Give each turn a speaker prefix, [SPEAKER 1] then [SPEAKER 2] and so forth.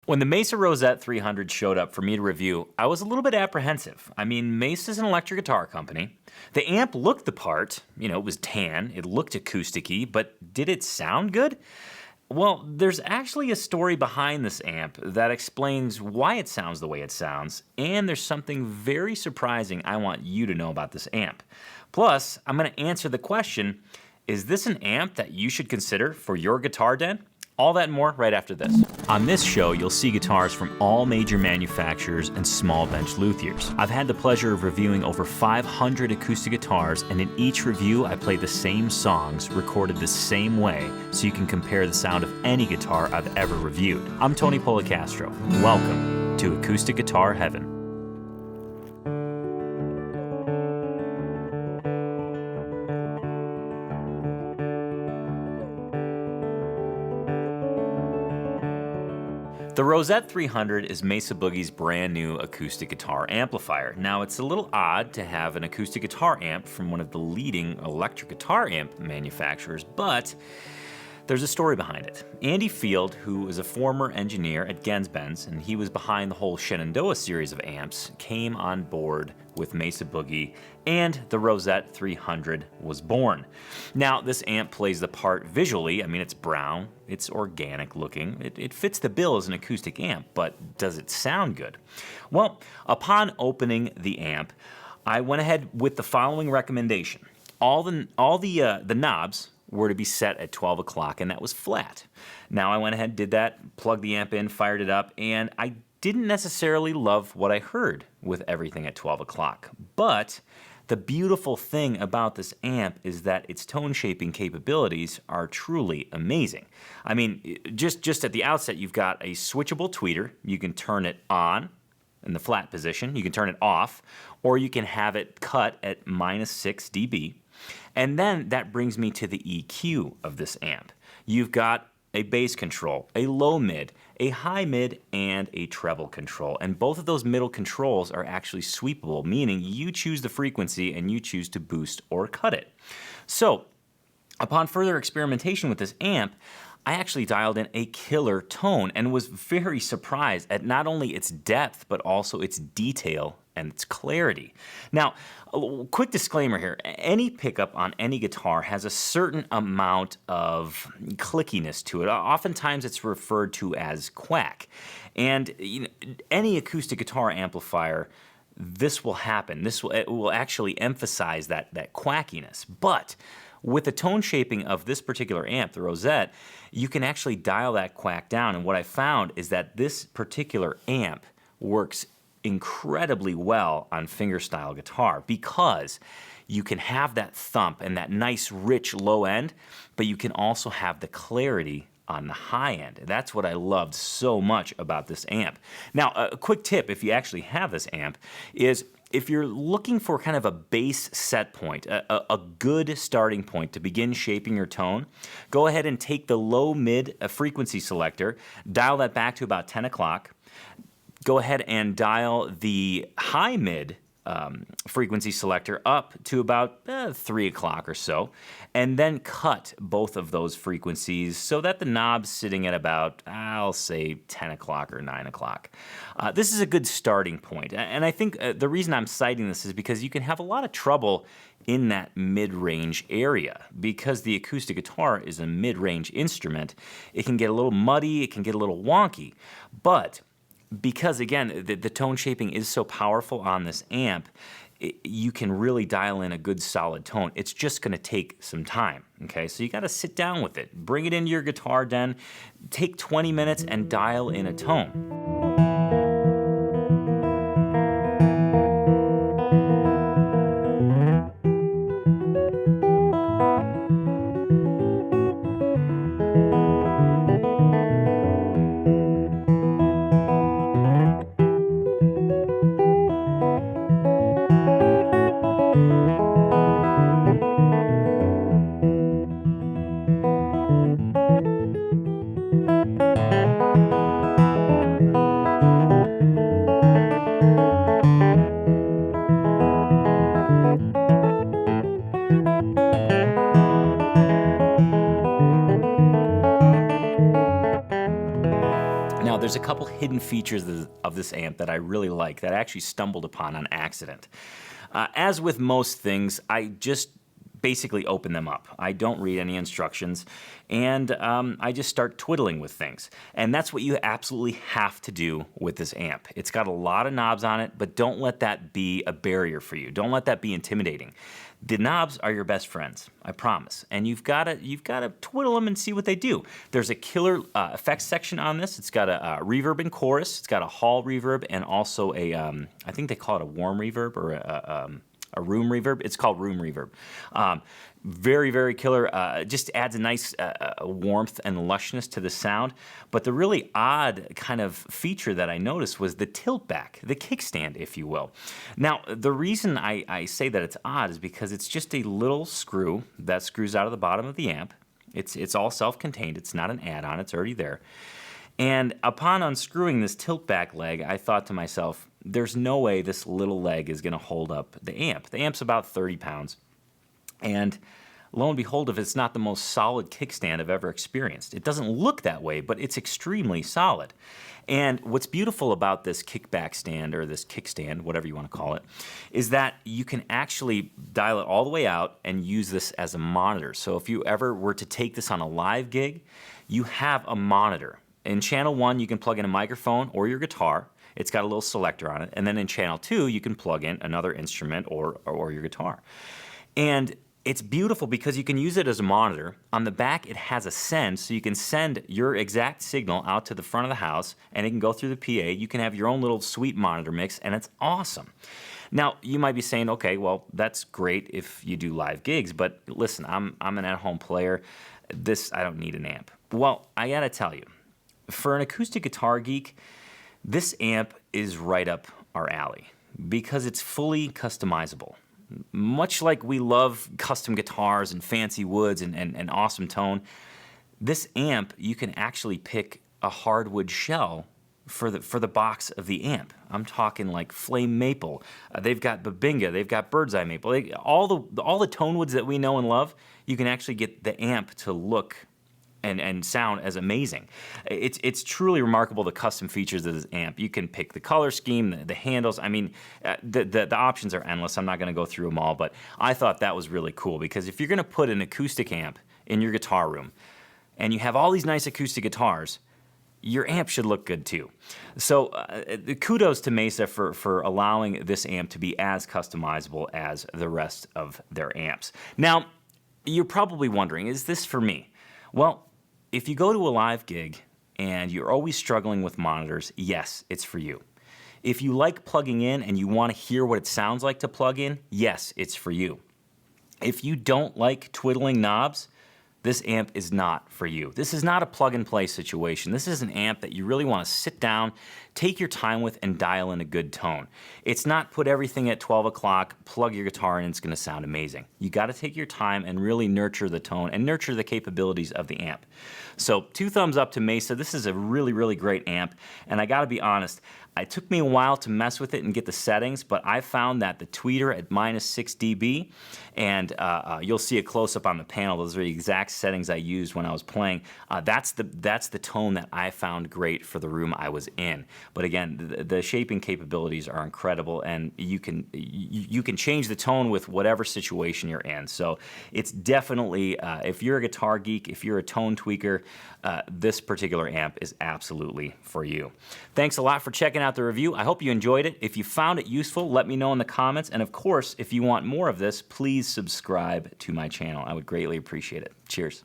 [SPEAKER 1] When the Mesa Rosette 300 showed up for me to review, I was a little bit apprehensive. I mean, Mesa's an electric guitar company. The amp looked the part. It was tan, it looked acoustic-y, but did it sound good? Well, there's actually a story behind this amp that explains why it sounds the way it sounds, and there's something very surprising I want you to know about this amp. Plus, I'm going to answer the question, is this an amp that you should consider for your guitar den? All that and more right after this. On this show, you'll see guitars from all major manufacturers and small bench luthiers. I've had the pleasure of reviewing over 500 acoustic guitars, and in each review, I play the same songs recorded the same way so you can compare the sound of any guitar I've ever reviewed. I'm Tony Polecastro. Welcome to Acoustic Guitar Heaven. The Rosette 300 is Mesa Boogie's brand new acoustic guitar amplifier. Now, it's a little odd to have an acoustic guitar amp from one of the leading electric guitar amp manufacturers, but there's a story behind it. Andy Field, who is a former engineer at Gens-Benz, and he was behind the whole Shenandoah series of amps, came on board with Mesa Boogie, and the Rosette 300 was born. Now, this amp plays the part visually. I mean, it's brown, it's organic looking, it fits the bill as an acoustic amp, but does it sound good? Well, upon opening the amp, I went ahead with the following recommendation. All the knobs were to be set at 12 o'clock, and that was flat. Now I went ahead, did that, plugged the amp in, fired it up, and I didn't necessarily love what I heard with everything at 12 o'clock. But the beautiful thing about this amp is that its tone shaping capabilities are truly amazing. I mean, just at the outset, you've got a switchable tweeter. You can turn it on in the flat position, you can turn it off, or you can have it cut at -6 dB. And then that brings me to the EQ of this amp. You've got a bass control, a low mid, a high mid, and a treble control. And both of those middle controls are actually sweepable, meaning you choose the frequency and you choose to boost or cut it. So, upon further experimentation with this amp, I actually dialed in a killer tone and was very surprised at not only its depth, but also its detail and its clarity. Now, a quick disclaimer here. Any pickup on any guitar has a certain amount of clickiness to it. Oftentimes it's referred to as quack. And any acoustic guitar amplifier, this will happen. It will actually emphasize that quackiness. But with the tone shaping of this particular amp, the Rosette, you can actually dial that quack down. And what I found is that this particular amp works incredibly well on fingerstyle guitar because you can have that thump and that nice rich low end, but you can also have the clarity on the high end. That's what I loved so much about this amp. Now, a quick tip if you actually have this amp is if you're looking for kind of a base set point, a good starting point to begin shaping your tone, go ahead and take the low mid frequency selector, dial that back to about 10 o'clock, go ahead and dial the high mid frequency selector up to about 3 o'clock or so, and then cut both of those frequencies so that the knob's sitting at about, I'll say, 10 o'clock or 9 o'clock. This is a good starting point, and I think the reason I'm citing this is because you can have a lot of trouble in that mid-range area. Because the acoustic guitar is a mid-range instrument, it can get a little muddy, it can get a little wonky, but because, again, the tone shaping is so powerful on this amp, you can really dial in a good solid tone. It's just going to take some time, okay? So you got to sit down with it. Bring it into your guitar den, take 20 minutes and dial in a tone. hidden features of this amp that I really like, that I actually stumbled upon on accident. As with most things, I just basically open them up. I don't read any instructions, and I just start twiddling with things. And that's what you absolutely have to do with this amp. It's got a lot of knobs on it, but don't let that be a barrier for you. Don't let that be intimidating. The knobs are your best friends, I promise. And you've got to twiddle them and see what they do. There's a killer effects section on this. It's got a reverb and chorus. It's got a hall reverb and also a, I think they call it a warm reverb or a room reverb. It's called room reverb. Very, very killer. Just adds a nice warmth and lushness to the sound. But the really odd kind of feature that I noticed was the tilt back, the kickstand, if you will. Now, the reason I say that it's odd is because it's just a little screw that screws out of the bottom of the amp. It's all self-contained. It's not an add-on. It's already there. And upon unscrewing this tilt back leg, I thought to myself, there's no way this little leg is going to hold up the amp. The amp's about 30 pounds. And lo and behold, if it's not the most solid kickstand I've ever experienced. It doesn't look that way, but it's extremely solid. And what's beautiful about this kickback stand, or this kickstand, whatever you want to call it, is that you can actually dial it all the way out and use this as a monitor. So if you ever were to take this on a live gig, you have a monitor. In channel 1, you can plug in a microphone or your guitar. It's got a little selector on it. And then in channel 2, you can plug in another instrument or your guitar. And it's beautiful because you can use it as a monitor. On the back, it has a send, so you can send your exact signal out to the front of the house, and it can go through the PA. You can have your own little sweet monitor mix, and it's awesome. Now, you might be saying, okay, well, that's great if you do live gigs, but listen, I'm an at-home player. I don't need an amp. Well, I gotta tell you, for an acoustic guitar geek, this amp is right up our alley because it's fully customizable. Much like we love custom guitars and fancy woods and awesome tone, this amp, you can actually pick a hardwood shell for the box of the amp. I'm talking like flame maple. They've got babinga. They've got bird's eye maple. All the tone woods that we know and love, you can actually get the amp to look and sound as amazing. It's truly remarkable, the custom features of this amp. You can pick the color scheme, the handles. I mean, the options are endless. I'm not going to go through them all, but I thought that was really cool because if you're going to put an acoustic amp in your guitar room and you have all these nice acoustic guitars, your amp should look good too. So kudos to Mesa for allowing this amp to be as customizable as the rest of their amps. Now, you're probably wondering, is this for me? Well, if you go to a live gig and you're always struggling with monitors, yes, it's for you. If you like plugging in and you want to hear what it sounds like to plug in, yes, it's for you. If you don't like twiddling knobs, this amp is not for you. This is not a plug-and-play situation. This is an amp that you really want to sit down, take your time with, and dial in a good tone. It's not put everything at 12 o'clock, plug your guitar in, and it's going to sound amazing. You got to take your time and really nurture the tone and nurture the capabilities of the amp. So 2 thumbs up to Mesa. This is a really, really great amp, and I got to be honest, it took me a while to mess with it and get the settings, but I found that the tweeter at -6 dB, and you'll see a close-up on the panel. Those are the exact settings I used when I was playing. That's the tone that I found great for the room I was in. But again, the shaping capabilities are incredible, and you can change the tone with whatever situation you're in. So it's definitely, if you're a guitar geek, if you're a tone tweaker, this particular amp is absolutely for you. Thanks a lot for checking out the review. I hope you enjoyed it. If you found it useful, let me know in the comments. And of course, if you want more of this, please subscribe to my channel. I would greatly appreciate it. Cheers.